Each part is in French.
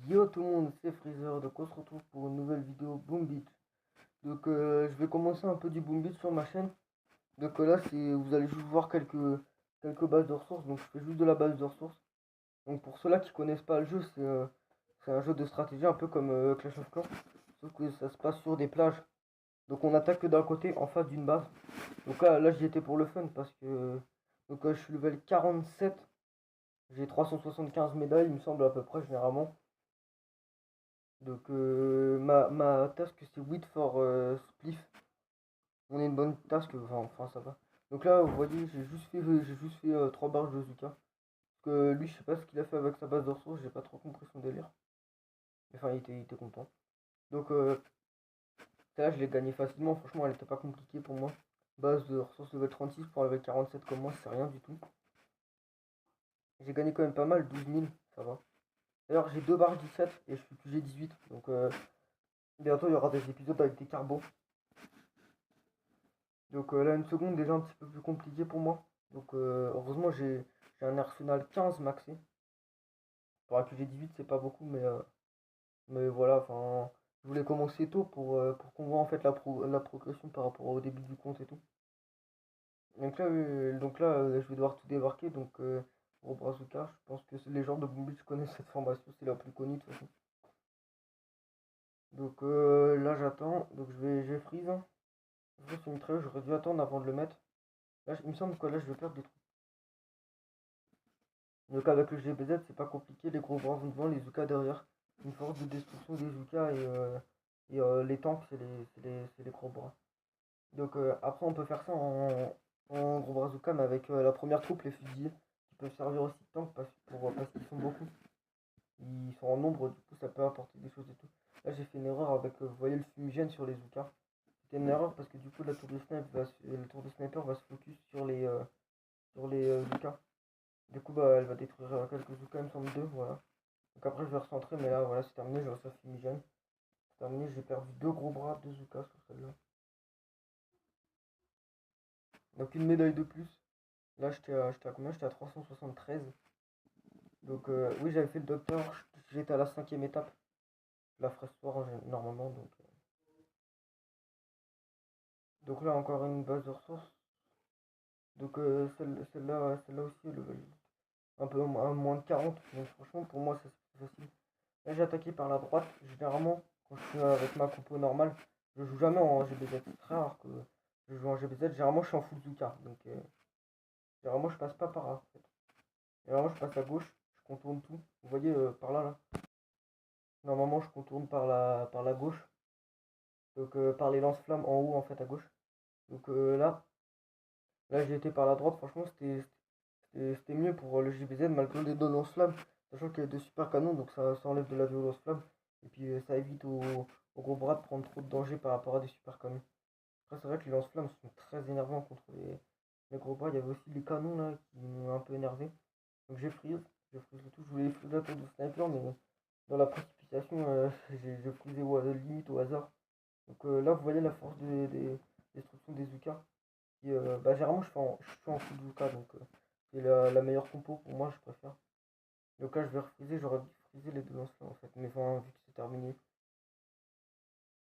Yo tout le monde, c'est Freezer, donc on se retrouve pour une nouvelle vidéo Boom Beat. Donc je vais commencer un peu du Boom Beat sur ma chaîne. Donc là vous allez juste voir quelques bases de ressources, donc je fais juste de la base de ressources. Donc pour ceux-là qui connaissent pas le jeu, c'est un jeu de stratégie un peu comme Clash of Clans, sauf que ça se passe sur des plages. Donc on attaque que d'un côté en face d'une base. Donc là j'y étais pour le fun parce que je suis level 47, j'ai 375 médailles il me semble à peu près généralement. Donc ma task c'est wait for spliff. On est une bonne task, enfin ça va. Donc là vous voyez j'ai juste fait 3 barres de Zuka. Parce que lui je sais pas ce qu'il a fait avec sa base de ressources, j'ai pas trop compris son délire. Enfin il était content. Donc là je l'ai gagné facilement, franchement elle était pas compliquée pour moi. Base de ressources level 36 pour level 47 comme moi c'est rien du tout. J'ai gagné quand même pas mal, 12 000, ça va. D'ailleurs j'ai 2 barres 17 et je suis QG 18. Donc bientôt il y aura des épisodes avec des carbos. Donc là, une seconde déjà un petit peu plus compliqué pour moi. Donc heureusement, j'ai un arsenal 15 maxé. Pour accuser 18, c'est pas beaucoup, mais voilà, enfin, je voulais commencer tôt pour qu'on voit en fait la progression par rapport au début du compte et tout. Donc là, je vais devoir tout débarquer. Donc pour Brazuca, je pense que les gens de Boom Beach connaissent cette formation, c'est la plus connue de toute façon. Donc là, j'attends. Donc je vais freeze. Je freeze une trêve, j'aurais dû attendre avant de le mettre. Là, il me semble que là, je vais perdre des trucs. Donc avec le GBZ, c'est pas compliqué, les gros bras vont devant, les Zuka derrière. Une force de destruction des Zuka et les tanks, c'est les gros bras. Donc après, on peut faire ça en gros bras Zuka, mais avec la première troupe, les fusiliers, qui peuvent servir aussi de tank parce qu'ils sont beaucoup. Ils sont en nombre, du coup, ça peut apporter des choses et tout. Là, j'ai fait une erreur avec, vous voyez, le fumigène sur les Zuka. C'était une erreur parce que du coup, le tour de sniper va se focus sur les Zuka. Du coup, bah, elle va détruire quelques Zuka, il me semble deux, voilà. Donc après, je vais recentrer, mais là, voilà, c'est terminé, je reçois fumigène. C'est terminé, j'ai perdu deux gros bras, deux Zuka sur celle-là. Donc une médaille de plus. Là, j'étais à combien? J'étais à 373. Donc oui, j'avais fait le docteur, j'étais à la 5e étape. Je la ferai ce soir normalement, donc là, encore une base de ressources. Donc celle-là aussi, un peu à moins de 40. Donc franchement, pour moi, c'est facile. Là, j'ai attaqué par la droite. Généralement, quand je suis avec ma compo normale, je joue jamais en GBZ. C'est très rare que je joue en GBZ. Généralement, je suis en Fuzuka. Donc, généralement, je passe pas par là. En fait. Généralement, je passe à gauche. Je contourne tout. Vous voyez, par là, là. Normalement, je contourne par la gauche. Donc, par les lance-flammes en haut, en fait, à gauche. Donc, là, j'ai été par la droite. Franchement, c'était mieux pour le JBZ malgré les deux lance-flammes. Sachant qu'il y a deux super canons, donc ça enlève de la violence flamme. Et puis ça évite au gros bras de prendre trop de danger par rapport à des super canons. Après, c'est vrai que les lance-flammes sont très énervants contre les gros bras. Il y avait aussi les canons là qui m'ont un peu énervé. Donc j'ai freeze le tout. Je voulais freeze la tour de sniper, mais dans la précipitation, j'ai freezé limite au hasard. Donc là, vous voyez la force des destructions des Zuka. Et, bah, généralement, je suis en full Zuka, donc c'est la meilleure compo pour moi, je préfère. Donc là, je vais refuser, j'aurais dû friser les deux lance-flammes en fait, mais enfin, vu que c'est terminé.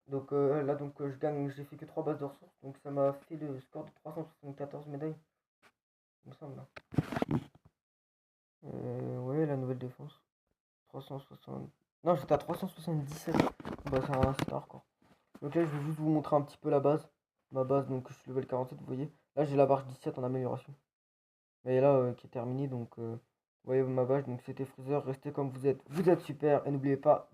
Donc là, je gagne, j'ai fait que 3 bases de ressources, donc ça m'a fait le score de 374 médailles, il me semble. Là. Ouais, la nouvelle défense. 360. Non, j'étais à 377. Bah, c'est un record. Donc là, je vais juste vous montrer un petit peu la base. Ma base, donc je suis level 47, vous voyez. Là, j'ai la barre 17 en amélioration. Et là, qui est terminée, donc vous voyez ma base, donc c'était Freezer, restez comme vous êtes super, et n'oubliez pas.